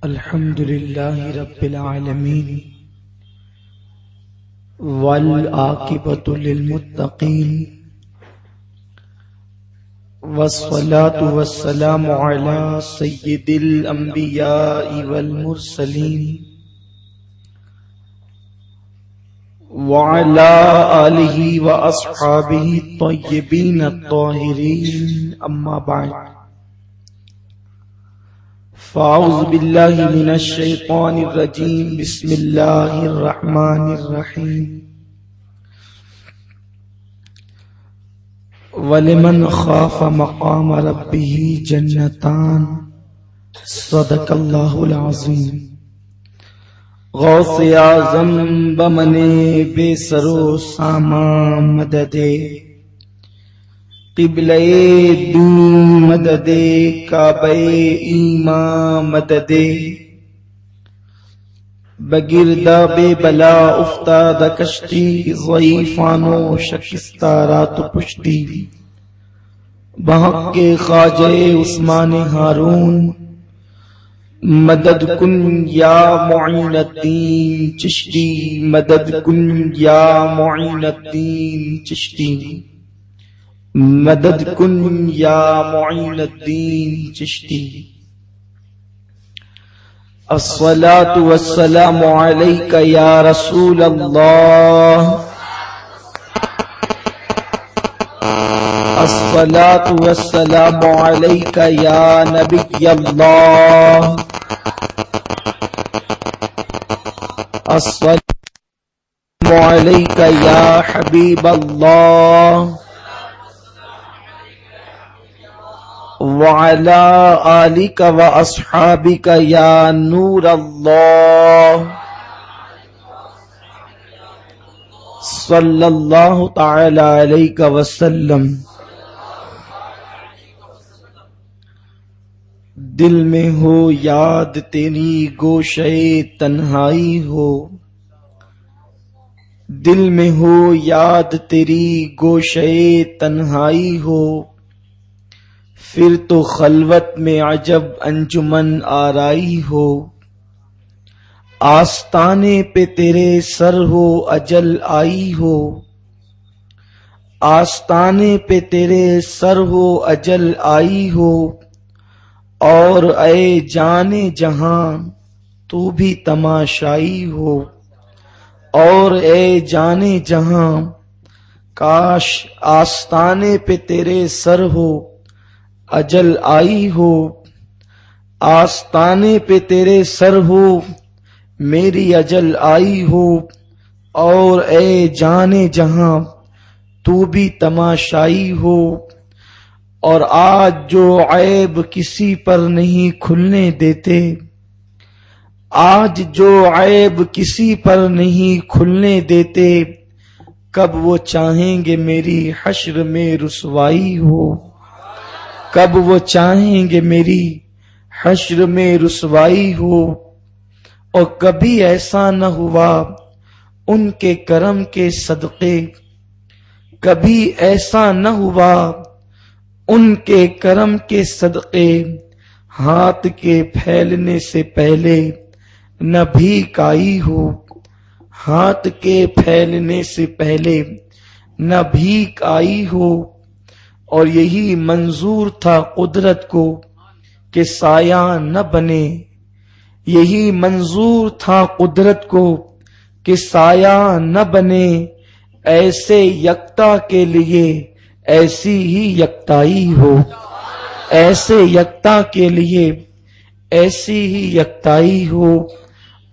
الحمد للہ رب العالمین والعاقبۃ للمتقین والصلاة والسلام علی سید الانبیاء والمرسلین وعلی آلہ واصحابہ الطیبین الطاہرین اما بعد فاعوذ باللہ من الشیطان الرجیم بسم اللہ الرحمن الرحیم وَلِمَنْ خَافَ مَقَامَ رَبِّهِ جَنَّتَانِ صدق اللہ العظیم۔ غوث اعظم بمنے بے سرو سامان مددے، قبلہ دین مددے، کعبہ ایمان مددے، بگردہ بے بلا افتادہ کشتی، ضعیفانو شکستہ رات پشتی، بحق کے خواجہ عثمان ہارون، مدد کن یا معین الدین چشتی، مدد کن یا معین الدین چشتی، مدد کن یا معین الدین چشتی۔ الصلاة والسلام علیک یا رسول اللہ، الصلاة والسلام علیک یا نبی اللہ، الصلاة والسلام علیک یا حبیب اللہ، وعلى آلك وأصحابك يا نور الله، صلى الله تعالى عليك وسلم۔ دل میں ہو یاد تیری گوشے تنہائی ہو، دل میں ہو یاد تیری گوشے تنہائی ہو، پھر تو خلوت میں عجب انجمن آرائی ہو، آستانے پہ تیرے سر ہو اجل آئی ہو، آستانے پہ تیرے سر ہو اجل آئی ہو، اور اے جانے جہاں تو بھی تماشائی ہو، اور اے جانے جہاں کاش آستانے پہ تیرے سر ہو اجل آئی ہو، آستانے پہ تیرے سر ہو میری اجل آئی ہو، اور اے جانے جہاں تو بھی تماشائی ہو، اور آج جو عیب کسی پر نہیں کھلنے دیتے، آج جو عیب کسی پر نہیں کھلنے دیتے، کب وہ چاہیں گے میری حشر میں رسوائی ہو، کب وہ چاہیں گے میری حشر میں رسوائی ہو، اور کبھی ایسا نہ ہوا ان کے کرم کے صدقے، کبھی ایسا نہ ہوا ان کے کرم کے صدقے، ہاتھ کے پھیلنے سے پہلے نہ بھیک آئی ہو، ہاتھ کے پھیلنے سے پہلے نہ بھیک آئی ہو، اور یہی منظور تھا قدرت کو کہ سایہ نہ بنے، یہی منظور تھا قدرت کو کہ سایہ نہ بنے، ایسے یکتا کے لیے ایسی ہی یکتائی ہو، ایسے یکتا کے لیے ایسی ہی یکتائی ہو،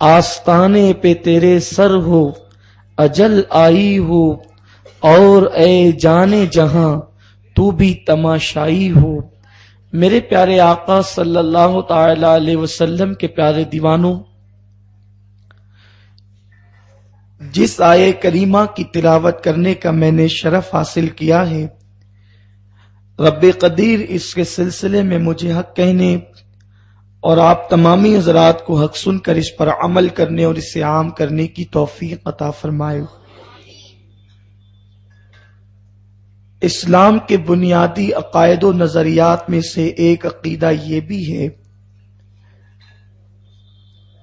آستانے پہ تیرے سر ہو اجل آئی ہو، اور اے جانے جہاں تو بھی تماشائی ہو۔ میرے پیارے آقا صلی اللہ تعالی علیہ وسلم کے پیارے دیوانوں، جس آیے کریمہ کی تلاوت کرنے کا میں نے شرف حاصل کیا ہے، رب قدیر اس کے سلسلے میں مجھے حق کہنے اور آپ تمامی حضرات کو حق سن کر اس پر عمل کرنے اور اسے عام کرنے کی توفیق عطا فرمائے۔ اسلام کے بنیادی عقائد و نظریات میں سے ایک عقیدہ یہ بھی ہے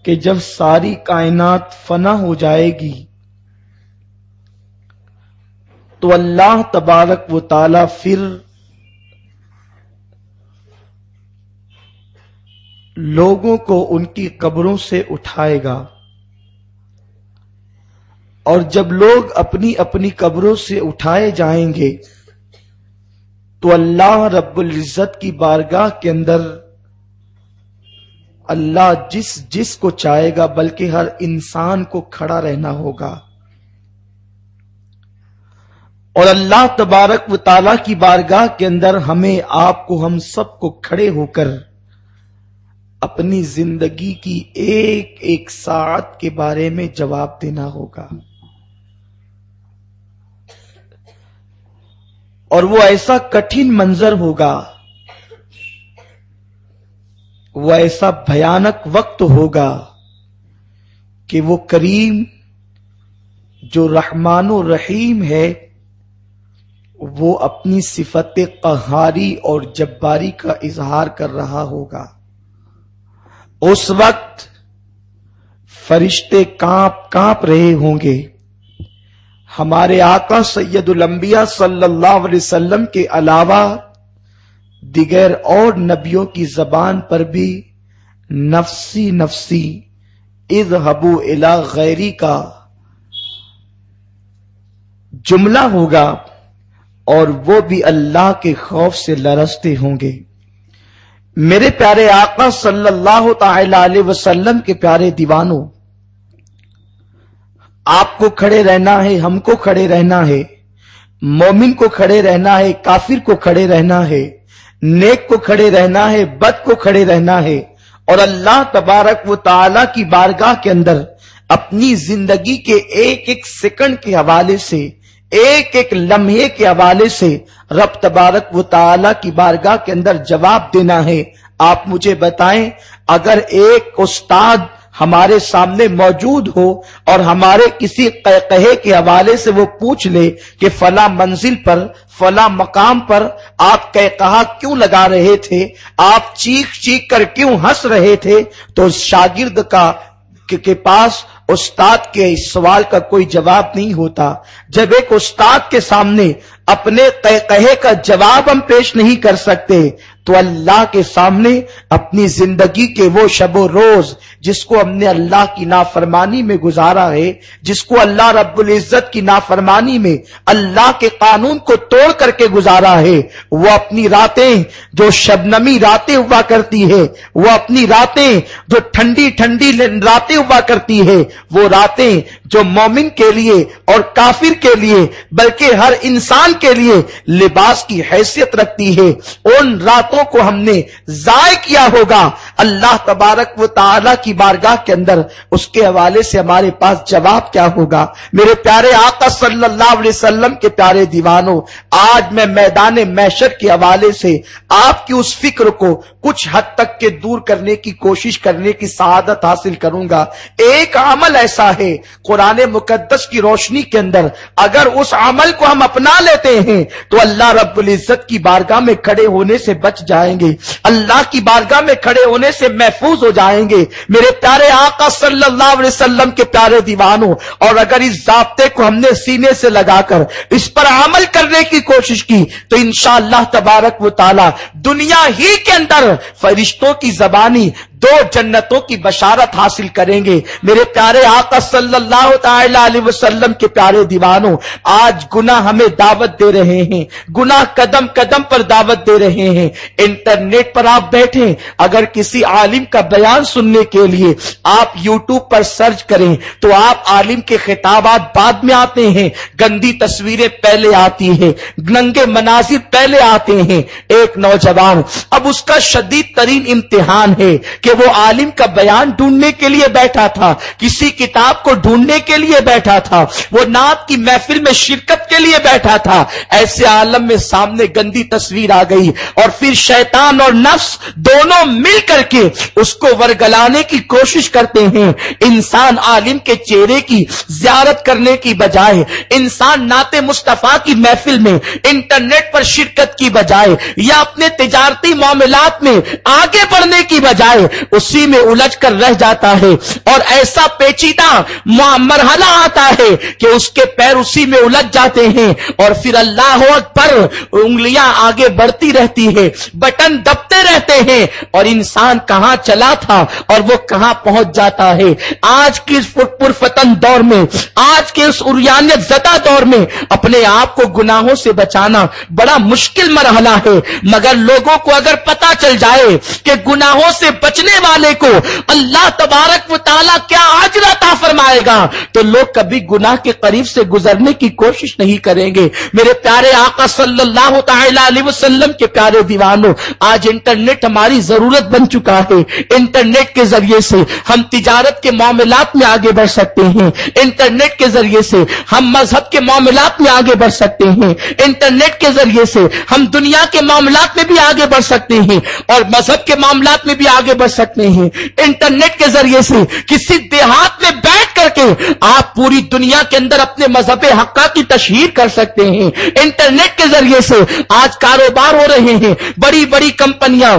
کہ جب ساری کائنات فنا ہو جائے گی تو اللہ تبارک و تعالی پھر لوگوں کو ان کی قبروں سے اٹھائے گا، اور جب لوگ اپنی اپنی قبروں سے اٹھائے جائیں گے تو اللہ رب العزت کی بارگاہ کے اندر اللہ جس کو چاہے گا، بلکہ ہر انسان کو کھڑا رہنا ہوگا، اور اللہ تبارک و تعالیٰ کی بارگاہ کے اندر ہمیں، آپ کو، ہم سب کو کھڑے ہو کر اپنی زندگی کی ایک ایک ساعت کے بارے میں جواب دینا ہوگا۔ اور وہ ایسا کٹھن منظر ہوگا، وہ ایسا بھیانک وقت ہوگا کہ وہ کریم جو رحمان و رحیم ہے وہ اپنی صفت قہاری اور جباری کا اظہار کر رہا ہوگا۔ اس وقت فرشتے کانپ رہے ہوں گے۔ ہمارے آقا سید الانبیاء صلی اللہ علیہ وسلم کے علاوہ دیگر اور نبیوں کی زبان پر بھی نفسی نفسی اذهبوا الی غیری کا جملہ ہوگا، اور وہ بھی اللہ کے خوف سے لرزتے ہوں گے۔ میرے پیارے آقا صلی اللہ تعالی علیہ وسلم کے پیارے دیوانوں، آپ کو کھڑے رہنا ہے، ہم کو کھڑے رہنا ہے، مومن کو کھڑے رہنا ہے، کافر کو کھڑے رہنا ہے، نیک کو کھڑے رہنا ہے، بد کو کھڑے رہنا ہے، اور اللہ تبارک و تعالی کی بارگاہ کے اندر اپنی زندگی کے ایک ایک سیکنڈ کے حوالے سے، ایک ایک لمحے کے حوالے سے رب تبارک و تعالی کی بارگاہ کے اندر جواب دینا ہے۔ آپ مجھے بتائیں، اگر ایک استاد ہمارے سامنے موجود ہو اور ہمارے کسی قہقہے کے حوالے سے وہ پوچھ لے کہ فلاں منزل پر، فلاں مقام پر آپ قہقہا کیوں لگا رہے تھے، آپ چیخ چیخ کر کیوں ہنس رہے تھے، تو شاگرد کے پاس استاد کے اس سوال کا کوئی جواب نہیں ہوتا۔ جب ایک استاد کے سامنے اپنے قہقہے کا جواب ہم پیش نہیں کر سکتے تو اللہ کے سامنے اپنی زندگی کے وہ شب و روز جس کو ہم نے اللہ کی نافرمانی میں گزارا ہے، جس کو اللہ رب العزت کی نافرمانی میں اللہ کے قانون کو توڑ کر کے گزارا ہے، وہ اپنی راتیں جو شبنمی راتیں ہوا کرتی ہے، وہ اپنی راتیں جو ٹھنڈی ٹھنڈی راتیں ہوا کرتی ہے، وہ راتیں جو مومن کے لیے اور کافر کے لیے بلکہ ہر انسان کے لیے لباس کی حیثیت رکھتی ہے، ان راتوں کو ہم نے ضائع کیا ہوگا۔ اللہ تبارک و تعالی کی بارگاہ کے اندر اس کے حوالے سے ہمارے پاس جواب کیا ہوگا؟ میرے پیارے آقا صلی اللہ علیہ وسلم کے پیارے دیوانوں، آج میں میدان محشر کے حوالے سے آپ کی اس فکر کو کچھ حد تک کے دور کرنے کی کوشش کرنے کی سعادت حاصل کروں گا۔ ایک عمل ایسا ہے قرآن مقدس کی روشنی کے اندر، اگر اس عمل کو ہم اپنا لیتے ہیں تو اللہ رب العزت کی بارگاہ میں کھڑے ہونے سے بچ جائیں گے، اللہ کی بارگاہ میں کھڑے ہونے سے محفوظ ہو جائیں گے۔ میرے پیارے آقا صلی اللہ علیہ وسلم کے پیارے دیوانوں، اور اگر اس ضابطے کو ہم نے سینے سے لگا کر اس پر عمل کرنے کی کوشش کی تو انشاءاللہ تبارک و تعالی دنیا ہی کے اندر فرشتوں کی زبانی دو جنتوں کی بشارت حاصل کریں گے۔ میرے پیارے آقا صلی اللہ تعالی علیہ وسلم کے پیارے دیوانوں، آج گناہ ہمیں دعوت دے رہے ہیں، گناہ قدم قدم پر دعوت دے رہے ہیں۔ انٹرنیٹ پر آپ بیٹھیں، اگر کسی عالم کا بیان سننے کے لیے آپ یوٹیوب پر سرچ کریں تو آپ عالم کے خطابات بعد میں آتے ہیں، گندی تصویریں پہلے آتی ہیں، ننگے مناظر پہلے آتے ہیں۔ ایک نوجوان، اب اس کا شدید ترین امتحان ہے کہ وہ عالم کا بیان ڈھونڈنے کے لیے بیٹھا تھا، کسی کتاب کو ڈھونڈنے کے لیے بیٹھا تھا، وہ نعت کی محفل میں شرکت کے لیے بیٹھا تھا، ایسے عالم میں سامنے گندی تصویر آ گئی، اور پھر شیطان اور نفس دونوں مل کر کے اس کو ورگلانے کی کوشش کرتے ہیں۔ انسان عالم کے چہرے کی زیارت کرنے کی بجائے، انسان نعت مصطفیٰ کی محفل میں انٹرنیٹ پر شرکت کی بجائے یا اپنے تجارتی معاملات میں آگے بڑھنے کی بجائے اسی میں الجھ کر رہ جاتا ہے اور ایسا پیچیدہ مرحلہ آتا ہے کہ اس کے پیر اسی میں الجھ جاتے ہیں اور پھر اللہ اکبر انگلیاں آگے بڑھتی رہتی ہے، بٹن دبتے رہتے ہیں اور انسان کہاں چلا تھا اور وہ کہاں پہنچ جاتا ہے۔ آج کی اس پرفتن دور میں، آج کے اس عریانیت زدہ دور میں اپنے آپ کو گناہوں سے بچانا بڑا مشکل مرحلہ ہے، مگر لوگوں کو اگر پتا چل جائے کہ گناہوں سے بچنے والے کو اللہ تبارک و تعالیٰ کیا اجر عطا فرمائے گا تو لوگ کبھی گناہ کے قریب سے گزرنے کی کوشش نہیں کریں گے۔ میرے پیارے آقا صلی اللہ تعالی علیہ وسلم کے پیارے دیوانوں، آج انٹرنیٹ ہماری ضرورت بن چکا ہے۔ انٹرنیٹ کے ذریعے سے ہم تجارت کے معاملات میں آگے بڑھ سکتے ہیں، انٹرنیٹ کے ذریعے سے ہم مذہب کے معاملات میں آگے بڑھ سکتے ہیں، انٹرنیٹ کے ذریعے سے ہم دنیا کے معاملات میں بھی آگے بڑھ سکتے ہیں اور مذہب کے معاملات میں بھی آگے بڑھ سکتے ہیں۔ انٹرنیٹ کے ذریعے سے کسی دیہات میں بیٹھ کر کے آپ پوری دنیا کے اندر اپنے مذہب حقہ کی تشہیر کر سکتے ہیں۔ انٹرنیٹ کے ذریعے سے آج کاروبار ہو رہے ہیں، بڑی بڑی کمپنیاں،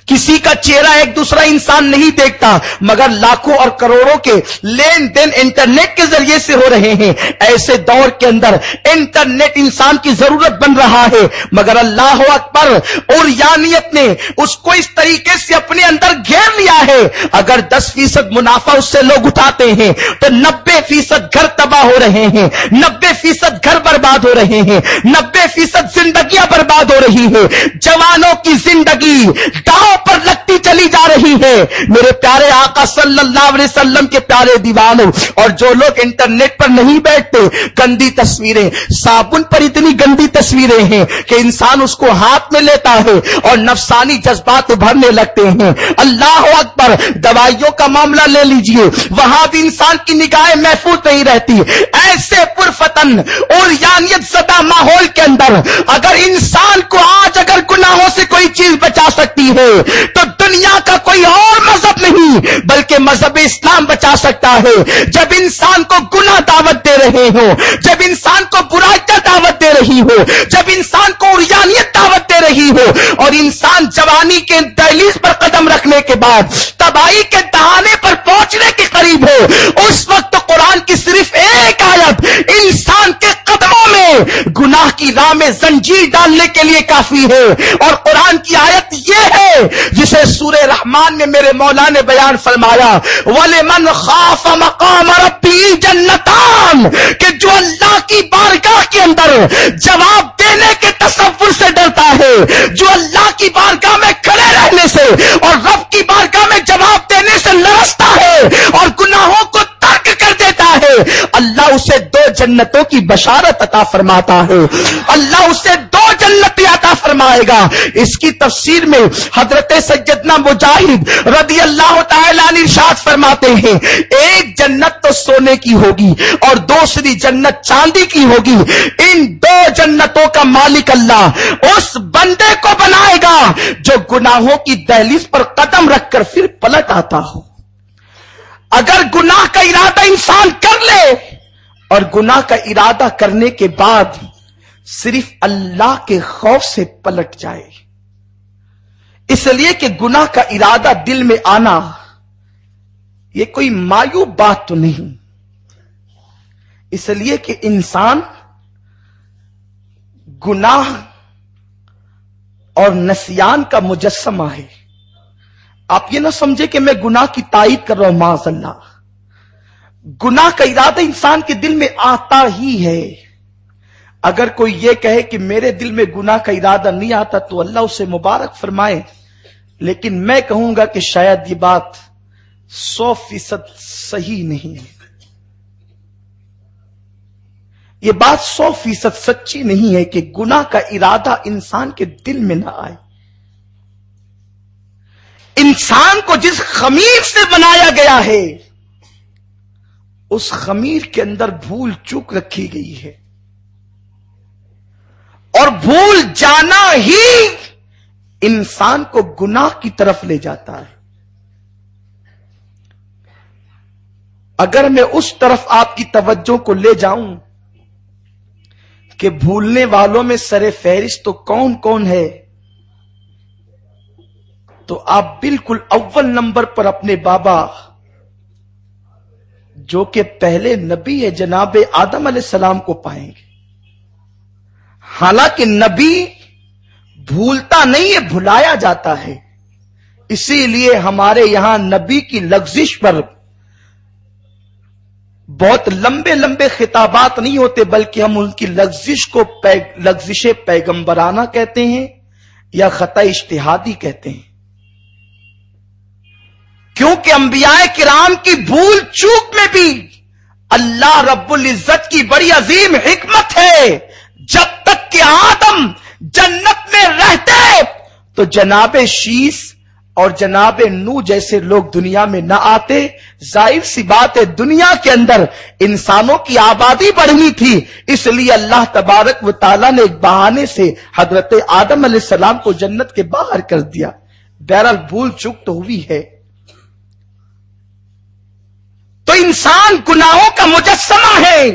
کسی کا چہرہ ایک دوسرا انسان نہیں دیکھتا مگر لاکھوں اور کروڑوں کے لین دین انٹرنیٹ کے ذریعے سے ہو رہے ہیں۔ ایسے دور کے اندر انٹرنیٹ انسان کی ضرورت بن رہا ہے مگر اللہ اکبر، اور یانیت نے اس کو اس طریقے سے اپنے اندر گھیر لیا ہے، اگر 10% منافع اس سے لوگ اٹھاتے ہیں تو 90% گھر تباہ ہو رہے ہیں، 90% گھر برباد ہو رہے ہیں، 90% زندگیاں برباد ہو رہی ہیں، جوانوں کی زندگی داؤ پر لگتی چلی جا رہی ہے۔ میرے پیارے آقا صلی اللہ علیہ وسلم کے پیارے دیوانوں، اور جو لوگ انٹرنیٹ پر نہیں بیٹھتے، گندی تصویریں، صابن پر اتنی گندی تصویریں ہیں کہ انسان اس کو ہاتھ میں لیتا ہے اور نفسانی جذبات ابھرنے لگتے ہیں۔ اللہ اکبر، دوائیوں کا معاملہ لے لیجئے، وہاں بھی انسان کی نگاہیں محفوظ نہیں رہتی۔ ایسے پرفتن اور یانیت زدہ ماحول کے اندر اگر انسان کو آج اگر گناہوں سے کوئی چیز بچا سکتی ہے تو دنیا کا کوئی اور مذہب نہیں بلکہ مذہب اسلام بچا سکتا ہے۔ جب انسان کو گناہ دعوت دے رہے ہو، جب انسان کو برائی کا دعوت دے رہی ہو، جب انسان کو عریانیت دعوت دے رہی ہو اور انسان جوانی کے دہلیز پر قدم رکھنے کے بعد تباہی کے دہانے پر پہنچنے کے قریب ہو، اس وقت قرآن کی صرف ایک آیت انسان کے قدموں میں گناہ کی راہ میں زنجیر ڈالنے کے لیے کافی ہے۔ اور قرآن کی آیت یہ ہے جسے سورہ رحمان میں میرے مولا نے بیان فرمایا، وَلِمَنْ خَافَ مَقَامَ رَبِّهِ جَنَّتَانِ، کہ جو اللہ کی بارگاہ کے اندر جواب دینے کے تصور سے ڈرتا ہے، جو اللہ کی بارگاہ میں کھڑے رہنے سے اور رب کی بارگاہ میں جواب دینے سے لرزتا ہے اور گناہوں کو ترک کر دیتا ہے، اللہ اسے 2 جنتوں کی بشارت عطا فرماتا ہے، اللہ اسے 2 جنتیں عطا فرمائے گا۔ اس کی تفسیر میں حضرت سیدنا مجاہد رضی اللہ تعالی عنہ ارشاد فرماتے ہیں، ایک جنت تو سونے کی ہوگی اور دوسری جنت چاندی کی ہوگی، ان 2 جنتوں کا مالک اللہ اس بندے کو بنائے گا جو گناہوں کی دہلیز پر قدم رکھ کر پھر پلٹ آتا ہو۔ اگر گناہ کا ارادہ انسان کر لے اور گناہ کا ارادہ کرنے کے بعد صرف اللہ کے خوف سے پلٹ جائے، اس لیے کہ گناہ کا ارادہ دل میں آنا یہ کوئی معیوب بات تو نہیں، اس لیے کہ انسان گناہ اور نسیان کا مجسمہ ہے۔ آپ یہ نہ سمجھے کہ میں گناہ کی تائید کر رہا ہوں، معاذ اللہ، گناہ کا ارادہ انسان کے دل میں آتا ہی ہے۔ اگر کوئی یہ کہے کہ میرے دل میں گناہ کا ارادہ نہیں آتا تو اللہ اسے مبارک فرمائے، لیکن میں کہوں گا کہ شاید یہ بات 100% صحیح نہیں ہے، یہ بات 100% سچی نہیں ہے کہ گناہ کا ارادہ انسان کے دل میں نہ آئے۔ انسان کو جس خمیر سے بنایا گیا ہے اس خمیر کے اندر بھول چوک رکھی گئی ہے، اور بھول جانا ہی انسان کو گناہ کی طرف لے جاتا ہے۔ اگر میں اس طرف آپ کی توجہ کو لے جاؤں کہ بھولنے والوں میں سر فہرست تو کون کون ہے، تو آپ بالکل اول نمبر پر اپنے بابا جو کہ پہلے نبی ہے جناب آدم علیہ السلام کو پائیں گے. حالانکہ نبی بھولتا نہیں ہے، بھلایا جاتا ہے. اسی لیے ہمارے یہاں نبی کی لغزش پر بہت لمبے لمبے خطابات نہیں ہوتے، بلکہ ہم ان کی لغزش کو لغزش پیغمبرانہ کہتے ہیں یا خطا اجتہادی کہتے ہیں. کیونکہ انبیاء کرام کی بھول چوک میں بھی اللہ رب العزت کی بڑی عظیم حکمت ہے. جب تک کہ آدم جنت میں رہتے تو جناب شیس اور جناب نوح جیسے لوگ دنیا میں نہ آتے. ظاہر سی بات ہے دنیا کے اندر انسانوں کی آبادی بڑھنی تھی، اس لیے اللہ تبارک و تعالیٰ نے ایک بہانے سے حضرت آدم علیہ السلام کو جنت کے باہر کر دیا. بہرحال بھول چوک تو ہوئی ہے. تو انسان گناہوں کا مجسمہ ہے،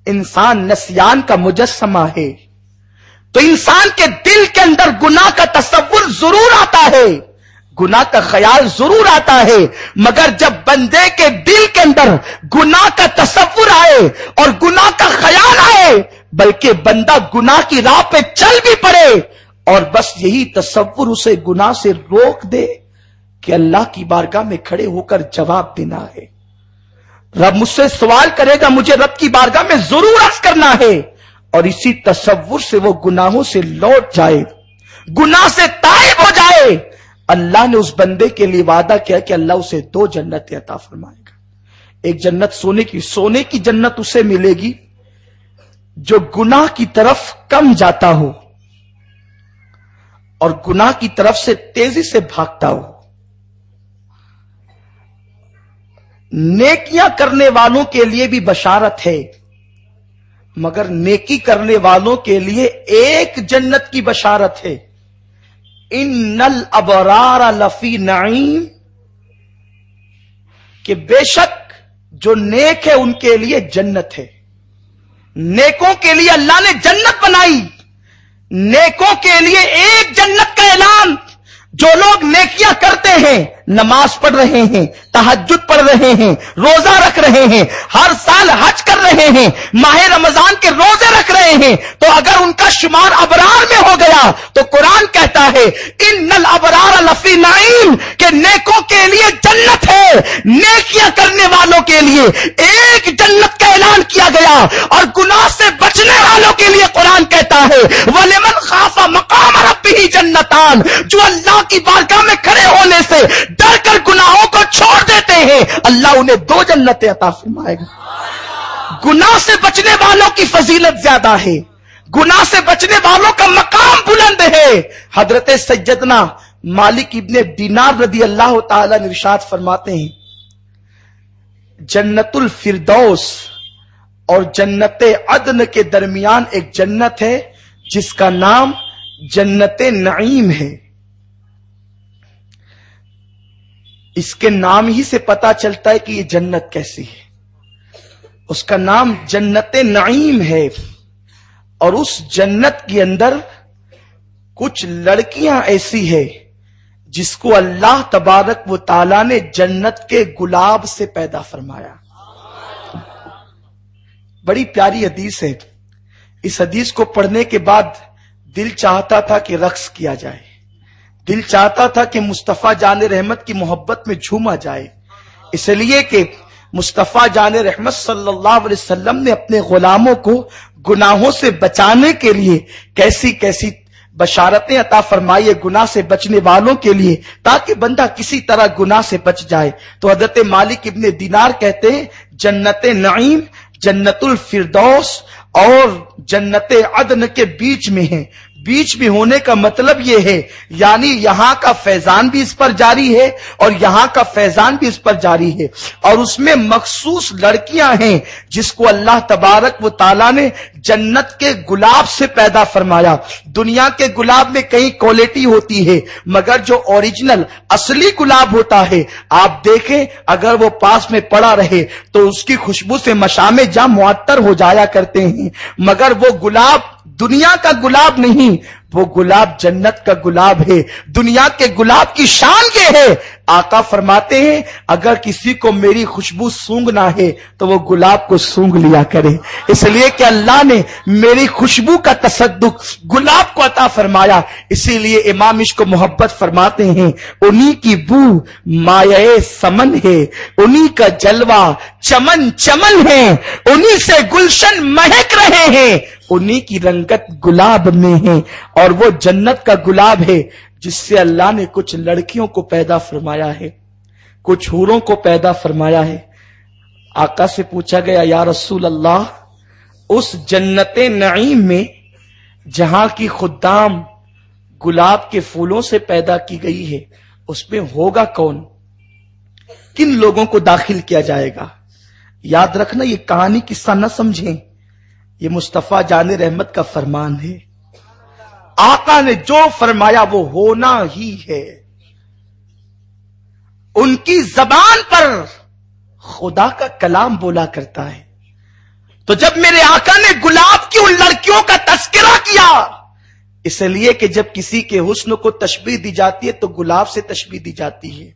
انسان نسیان کا مجسمہ ہے. تو انسان کے دل کے اندر گناہ کا تصور ضرور آتا ہے، گناہ کا خیال ضرور آتا ہے، مگر جب بندے کے دل کے اندر گناہ کا تصور آئے اور گناہ کا خیال آئے، بلکہ بندہ گناہ کی راہ پہ چل بھی پڑے اور بس یہی تصور اسے گناہ سے روک دے کہ اللہ کی بارگاہ میں کھڑے ہو کر جواب دینا ہے. رب مجھ سے سوال کرے گا، مجھے رب کی بارگاہ میں ضرور عرض کرنا ہے، اور اسی تصور سے وہ گناہوں سے لوٹ جائے، گناہ سے تائب ہو جائے. اللہ نے اس بندے کے لیے وعدہ کیا کہ اللہ اسے 2 جنتیں عطا فرمائے گا. ایک جنت سونے کی جنت اسے ملے گی جو گناہ کی طرف کم جاتا ہو اور گناہ کی طرف سے تیزی سے بھاگتا ہو. نیکیاں کرنے والوں کے لیے بھی بشارت ہے، مگر نیکی کرنے والوں کے لیے ایک جنت کی بشارت ہے. ان الابرار لفی نعیم، کہ بے شک جو نیک ہے ان کے لیے جنت ہے. نیکوں کے لیے اللہ نے جنت بنائی. نیکوں کے لیے ایک جنت کا اعلان. جو لوگ نیکیاں کرتے ہیں، نماز پڑھ رہے ہیں، تہجد پڑھ رہے ہیں، روزہ رکھ رہے ہیں، ہر سال حج کر رہے ہیں، ماہ رمضان کے روزے رکھ رہے ہیں، تو اگر ان کا شمار ابرار میں ہو گیا تو قرآن کہتا ہے ان الابرار لفی نعیم، کہ نیکوں کے لیے جنت ہے. نیکیاں کرنے والوں کے لیے ایک جنت کا اعلان کیا گیا، اور گناہ سے بچنے والوں کے لیے قرآن کہتا ہے وَلِمَنْ خَافَ مَقَامَ رَبِّهِ جنتان، جو اللہ کی بارگاہ میں کھڑے ہونے سے ڈر کر گناہوں کو چھوڑ دیتے ہیں، اللہ انہیں 2 جنتیں عطا فرمائے گا. گناہ سے بچنے والوں کی فضیلت زیادہ ہے، گناہ سے بچنے والوں کا مقام بلند ہے. حضرت سیدنا مالک ابن دینار رضی اللہ تعالی نے ارشاد فرماتے ہیں جنت الفردوس اور جنت عدن کے درمیان ایک جنت ہے جس کا نام جنت نعیم ہے. اس کے نام ہی سے پتا چلتا ہے کہ یہ جنت کیسی ہے. اس کا نام جنت نعیم ہے، اور اس جنت کے اندر کچھ لڑکیاں ایسی ہے جس کو اللہ تبارک و تعالی نے جنت کے گلاب سے پیدا فرمایا. بڑی پیاری حدیث ہے. اس حدیث کو پڑھنے کے بعد دل چاہتا تھا کہ رقص کیا جائے، دل چاہتا تھا کہ مصطفیٰ جان رحمت کی محبت میں جھوما جائے، اس لیے کہ مصطفیٰ جان رحمت صلی اللہ علیہ وسلم نے اپنے غلاموں کو گناہوں سے بچانے کے لیے کیسی کیسی بشارتیں عطا فرمائی گناہ سے بچنے والوں کے لیے، تاکہ بندہ کسی طرح گناہ سے بچ جائے. تو حضرت مالک ابن دینار کہتے ہیں جنت نعیم، جنت الفردوس اور جنت عدن کے بیچ میں ہے. بیچ میں ہونے کا مطلب یہ ہے یعنی یہاں کا فیضان بھی اس پر جاری ہے اور یہاں کا فیضان بھی اس پر جاری ہے، اور اس میں مخصوص لڑکیاں ہیں جس کو اللہ تبارک و تعالیٰ نے جنت کے گلاب سے پیدا فرمایا. دنیا کے گلاب میں کئی کوالٹی ہوتی ہے، مگر جو اوریجنل اصلی گلاب ہوتا ہے آپ دیکھیں اگر وہ پاس میں پڑا رہے تو اس کی خوشبو سے مشام جاں معطر ہو جایا کرتے ہیں، مگر وہ گلاب دنیا کا گلاب نہیں، وہ گلاب جنت کا گلاب ہے، دنیا کے گلاب کی شان یہ ہے۔ آقا فرماتے ہیں اگر کسی کو میری خوشبو سونگنا ہے تو وہ گلاب کو سونگ لیا کرے، اس لیے کہ اللہ نے میری خوشبو کا تصدق گلاب کو عطا فرمایا۔ اسی لیے امام عشق و محبت فرماتے ہیں انہی کی بو مایہ سمن ہے، انہی کا جلوہ چمن چمن ہے، انہی سے گلشن مہک رہے ہیں، انہی کی رنگت گلاب میں ہے، اور وہ جنت کا گلاب ہے جس سے اللہ نے کچھ لڑکیوں کو پیدا فرمایا ہے، کچھ حوروں کو پیدا فرمایا ہے۔ آقا سے پوچھا گیا یا رسول اللہ، اس جنت نعیم میں جہاں کی خدام گلاب کے پھولوں سے پیدا کی گئی ہے، اس میں ہوگا کون؟ کن لوگوں کو داخل کیا جائے گا؟ یاد رکھنا یہ کہانی قصہ نہ سمجھیں، یہ مصطفیٰ جان رحمت کا فرمان ہے۔ آقا نے جو فرمایا وہ ہونا ہی ہے، ان کی زبان پر خدا کا کلام بولا کرتا ہے۔ تو جب میرے آقا نے گلاب کی ان لڑکیوں کا تذکرہ کیا، اس لیے کہ جب کسی کے حسن کو تشبیہ دی جاتی ہے تو گلاب سے تشبیہ دی جاتی ہے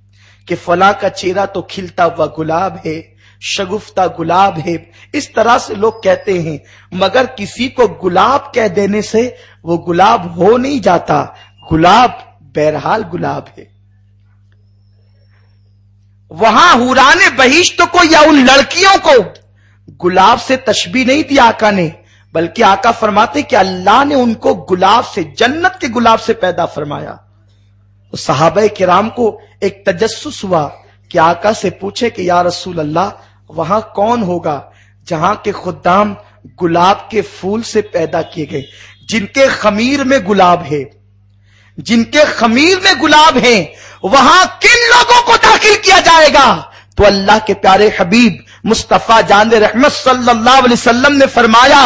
کہ فلاں کا چہرہ تو کھلتا ہوا گلاب ہے، شگفتہ گلاب ہے، اس طرح سے لوگ کہتے ہیں، مگر کسی کو گلاب کہہ دینے سے وہ گلاب ہو نہیں جاتا، گلاب بہرحال گلاب ہے۔ وہاں حوران بہشت کو یا ان لڑکیوں کو گلاب سے تشبیہ نہیں دی آقا نے، بلکہ آقا فرماتے کہ اللہ نے ان کو گلاب سے، جنت کے گلاب سے پیدا فرمایا۔ تو صحابہ کرام کو ایک تجسس ہوا کہ آقا سے پوچھے کہ یا رسول اللہ وہاں کون ہوگا جہاں کے خدام گلاب کے پھول سے پیدا کیے گئے، جن کے خمیر میں گلاب ہے، جن کے خمیر میں گلاب ہے، وہاں کن لوگوں کو داخل کیا جائے گا؟ تو اللہ کے پیارے حبیب مصطفیٰ جان رحمت صلی اللہ علیہ وسلم نے فرمایا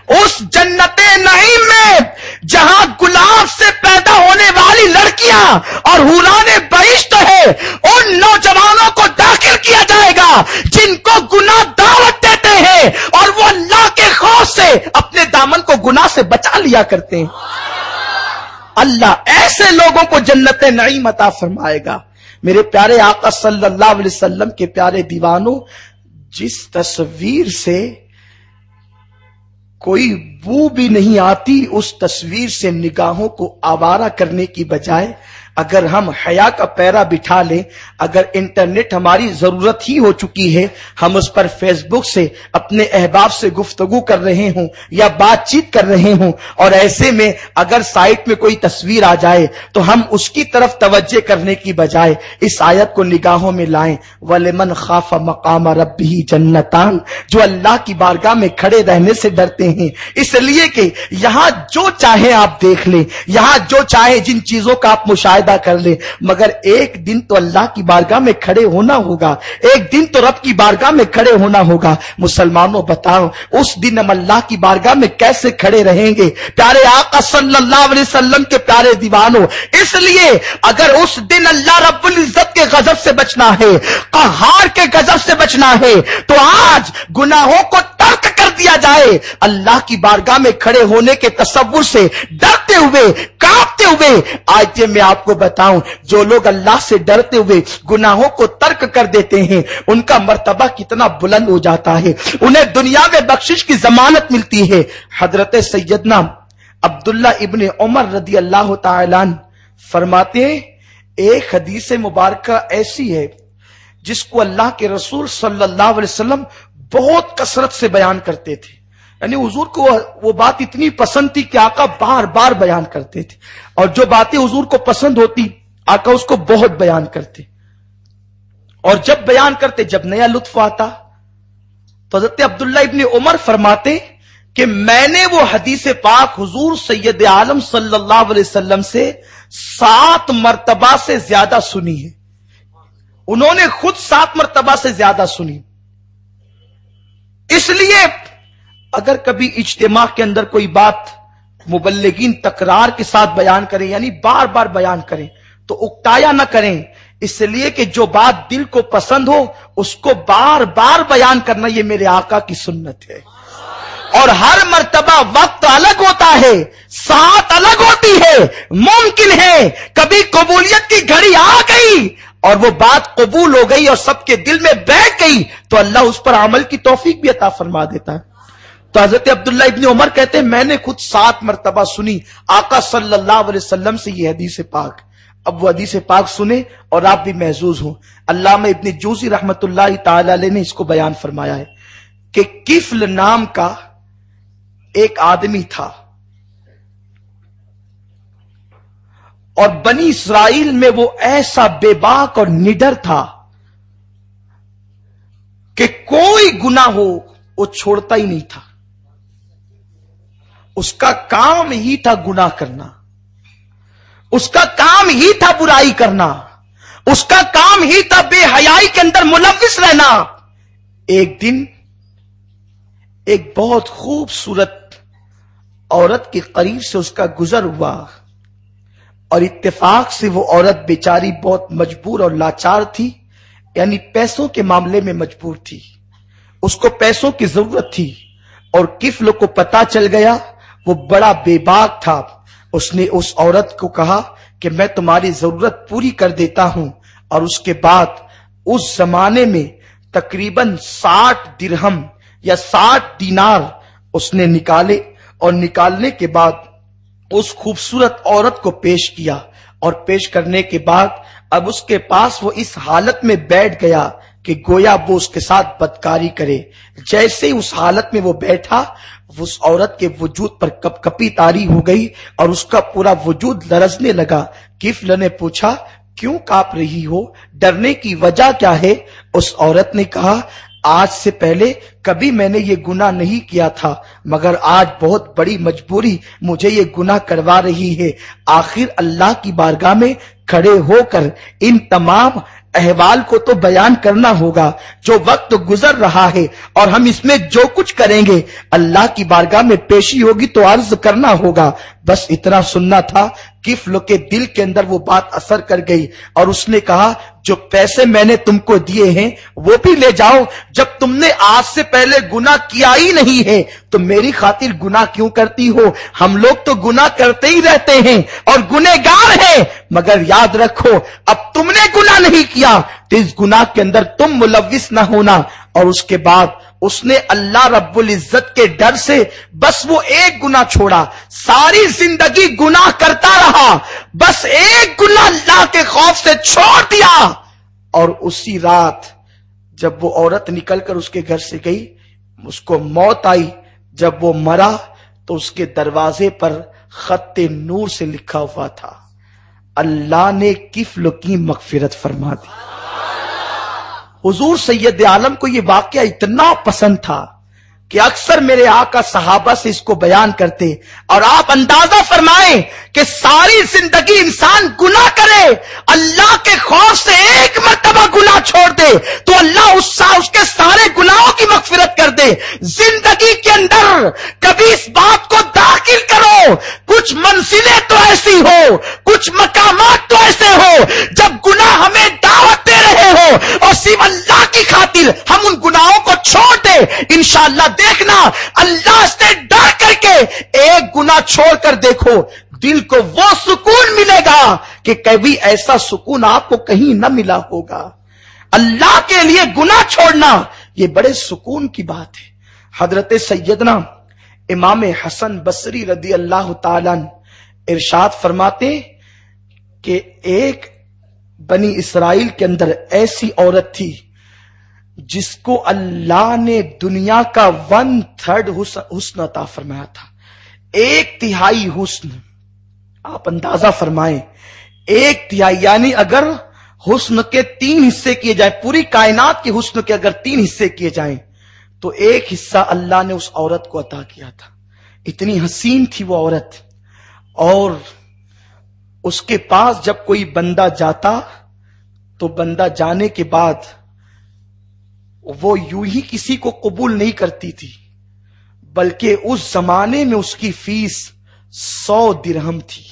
اس جنت نعیم میں جہاں گلاب سے پیدا ہونے والی لڑکیاں اور حوران بہشت ہے، ان نوجوانوں کو داخل کیا جائے گا جن کو گناہ دعوت دیتے ہیں اور وہ اللہ کے خوف سے اپنے دامن کو گناہ سے بچا لیا کرتے ہیں۔ اللہ ایسے لوگوں کو جنت نعیم عطا فرمائے گا۔ میرے پیارے آقا صلی اللہ علیہ وسلم کے پیارے دیوانوں، جس تصویر سے کوئی بو بھی نہیں آتی، اس تصویر سے نگاہوں کو آوارہ کرنے کی بجائے اگر ہم حیا کا پیرا بٹھا لیں، اگر انٹرنیٹ ہماری ضرورت ہی ہو چکی ہے، ہم اس پر فیس بک سے اپنے احباب سے گفتگو کر رہے ہوں یا بات چیت کر رہے ہوں، اور ایسے میں اگر سائٹ میں کوئی تصویر آ جائے تو ہم اس کی طرف توجہ کرنے کی بجائے اس آیت کو نگاہوں میں لائیں، وَلِمَنْ خَافَ مَقَامَ رَبِّهِ جَنَّتَانِ، جو اللہ کی بارگاہ میں کھڑے رہنے سے ڈرتے ہیں، اس لیے کہ یہاں جو چاہے آپ دیکھ لیں، یہاں جو چاہے جن چیزوں کا آپ مشاہدہ کر لیں، مگر ایک دن تو اللہ کی بارگاہ میں کھڑے ہونا ہوگا، ایک دن تو رب کی بارگاہ میں کھڑے ہونا ہوگا۔ مسلمانوں بتاؤ اس دن ہم اللہ کی بارگاہ میں کیسے کھڑے رہیں گے؟ پیارے آقا صلی اللہ علیہ وسلم کے پیارے دیوانوں، اس لیے اگر اس دن اللہ رب العزت کے غضب سے بچنا ہے، قہار کے غضب سے بچنا ہے، تو آج گناہوں کو ترک کر دیا جائے، اللہ کی بارگاہ میں کھڑے ہونے کے تصور سے ڈرتے ہوئے، کانپتے ہوئے۔ آج میں آپ کو بتاؤں، جو لوگ اللہ سے ڈرتے ہوئے گناہوں کو ترک کر دیتے ہیں، ان کا مرتبہ کتنا بلند ہو جاتا ہے، انہیں دنیا میں بخشش کی ضمانت ملتی ہے۔ حضرت سیدنا عبداللہ ابن عمر رضی اللہ تعالیٰ عنہ فرماتے ہیں، ایک حدیث مبارکہ ایسی ہے جس کو اللہ کے رسول صلی اللہ علیہ وسلم بہت کثرت سے بیان کرتے تھے، یعنی حضور کو وہ بات اتنی پسند تھی کہ آقا بار بار بیان کرتے تھے، اور جو باتیں حضور کو پسند ہوتی آقا اس کو بہت بیان کرتے، اور جب بیان کرتے جب نیا لطف آتا تو حضرت عبداللہ ابن عمر فرماتے کہ میں نے وہ حدیث پاک حضور سید عالم صلی اللہ علیہ وسلم سے 7 مرتبہ سے زیادہ سنی ہے، انہوں نے خود 7 مرتبہ سے زیادہ سنی۔ اس لیے اگر کبھی اجتماع کے اندر کوئی بات مبلغین تکرار کے ساتھ بیان کریں، یعنی بار بار بیان کریں، تو اکتایا نہ کریں، اس لیے کہ جو بات دل کو پسند ہو اس کو بار بار بیان کرنا یہ میرے آقا کی سنت ہے۔ اور ہر مرتبہ وقت الگ ہوتا ہے، ساعت الگ ہوتی ہے. ممکن ہے کبھی قبولیت کی گھڑی آ گئی اور وہ بات قبول ہو گئی اور سب کے دل میں بیٹھ گئی تو اللہ اس پر عمل کی توفیق بھی عطا فرما دیتا ہے. تو حضرت عبداللہ ابن عمر کہتے ہیں میں نے خود 7 مرتبہ سنی آقا صلی اللہ علیہ وسلم سے یہ حدیث پاک. اب وہ حدیث پاک سنیں اور آپ بھی محظوظ ہوں. علامہ ابن جوزی رحمت اللہ تعالی علیہ نے اس کو بیان فرمایا ہے کہ کفل نام کا ایک آدمی تھا اور بنی اسرائیل میں وہ ایسا بے باک اور نڈر تھا کہ کوئی گناہ ہو وہ چھوڑتا ہی نہیں تھا. اس کا کام ہی تھا گناہ کرنا، اس کا کام ہی تھا برائی کرنا، اس کا کام ہی تھا بے حیائی کے اندر ملوث رہنا. ایک دن ایک بہت خوبصورت عورت کے قریب سے اس کا گزر ہوا اور اتفاق سے وہ عورت بیچاری بہت مجبور اور لاچار تھی، یعنی پیسوں کے معاملے میں مجبور تھی، اس کو پیسوں کی ضرورت تھی. اور کفل کو پتا چل گیا، وہ بڑا بے باک تھا. اس نے اس عورت کو کہا کہ میں تمہاری ضرورت پوری کر دیتا ہوں. اور اس کے بعد اس زمانے میں تقریباً 60 درہم یا 60 دینار اس نے نکالے اور نکالنے کے بعد اس خوبصورت عورت کو پیش کیا. اور پیش کرنے کے بعد اب اس کے پاس وہ اس حالت میں بیٹھ گیا کہ گویا وہ اس کے ساتھ بدکاری کرے. جیسے ہی اس حالت میں وہ بیٹھا اس عورت کے وجود پر کپ کپی طاری ہو گئی اور اس کا پورا وجود لرزنے لگا. کفل نے پوچھا کیوں کانپ رہی ہو، ڈرنے کی وجہ کیا ہے؟ اس عورت نے کہا آج سے پہلے کبھی میں نے یہ گناہ نہیں کیا تھا، مگر آج بہت بڑی مجبوری مجھے یہ گناہ کروا رہی ہے. آخر اللہ کی بارگاہ میں کھڑے ہو کر ان تمام احوال کو تو بیان کرنا ہوگا. جو وقت گزر رہا ہے اور ہم اس میں جو کچھ کریں گے اللہ کی بارگاہ میں پیشی ہوگی تو عرض کرنا ہوگا. بس اتنا سننا تھا. کفل کے دل کے اندر وہ بات اثر کر گئی اور اس نے کہا جو پیسے میں نے تم کو دیے ہیں وہ بھی لے جاؤ. جب تم نے آج سے پہلے گناہ کیا ہی نہیں ہے تو میری خاطر گناہ کیوں کرتی ہو؟ ہم لوگ تو گناہ کرتے ہی رہتے ہیں اور گنہگار ہیں، مگر یاد رکھو اب تم نے گناہ نہیں کیا تو اس گناہ کے اندر تم ملوث نہ ہونا. اور اس کے بعد اس نے اللہ رب العزت کے ڈر سے بس وہ ایک گناہ چھوڑا. ساری زندگی گناہ کرتا رہا، بس ایک گناہ اللہ کے خوف سے چھوڑ دیا. اور اسی رات جب وہ عورت نکل کر اس کے گھر سے گئی اس کو موت آئی. جب وہ مرا تو اس کے دروازے پر خط نور سے لکھا ہوا تھا اللہ نے کفل کی مغفرت فرما دی. حضور سید عالم کو یہ واقعہ اتنا پسند تھا کہ اکثر میرے آقا صحابہ سے اس کو بیان کرتے. اور آپ اندازہ فرمائیں کہ ساری زندگی انسان گناہ کرے، اللہ کے خوف سے ایک مرتبہ گناہ چھوڑ دے تو اللہ اس کے سارے گناہوں کی مغفرت کر دے. زندگی کے اندر کبھی اس بات کو داخل کرو، کچھ منزلیں تو ایسی ہو، کچھ مقامات تو ایسے ہو جب گناہ ہمیں دعوت دے رہے ہو اور صرف اللہ کی خاطر ہم ان گناہوں کو چھوڑ دیں. انشاءاللہ دیکھنا اللہ سے ڈر کر کے ایک گناہ چھوڑ کر دیکھو، دل کو وہ سکون ملے گا کہ کبھی ایسا سکون آپ کو کہیں نہ ملا ہوگا. اللہ کے لیے گناہ چھوڑنا یہ بڑے سکون کی بات ہے. حضرت سیدنا امام حسن بصری رضی اللہ تعالیٰ ارشاد فرماتے کہ ایک بنی اسرائیل کے اندر ایسی عورت تھی جس کو اللہ نے دنیا کا 1/3 حسن عطا فرمایا تھا. 1/3 حسن. آپ اندازہ فرمائیں 1/3 یعنی اگر حسن کے 3 حصے کیے جائیں، پوری کائنات کے حسن کے اگر 3 حصے کیے جائیں تو 1 حصہ اللہ نے اس عورت کو عطا کیا تھا. اتنی حسین تھی وہ عورت. اور اس کے پاس جب کوئی بندہ جاتا تو بندہ جانے کے بعد وہ یوں ہی کسی کو قبول نہیں کرتی تھی، بلکہ اس زمانے میں اس کی فیس 100 درہم تھی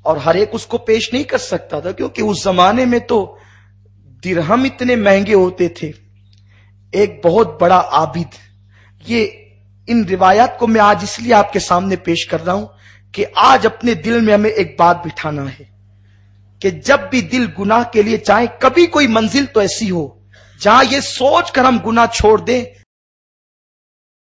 اور ہر ایک اس کو پیش نہیں کر سکتا تھا کیونکہ اس زمانے میں تو درہم اتنے مہنگے ہوتے تھے. ایک بہت بڑا عابد، یہ ان روایات کو میں آج اس لیے آپ کے سامنے پیش کر رہا ہوں کہ آج اپنے دل میں ہمیں ایک بات بٹھانا ہے کہ جب بھی دل گناہ کے لیے چاہے، کبھی کوئی منزل تو ایسی ہو جہاں یہ سوچ کر ہم گناہ چھوڑ دیں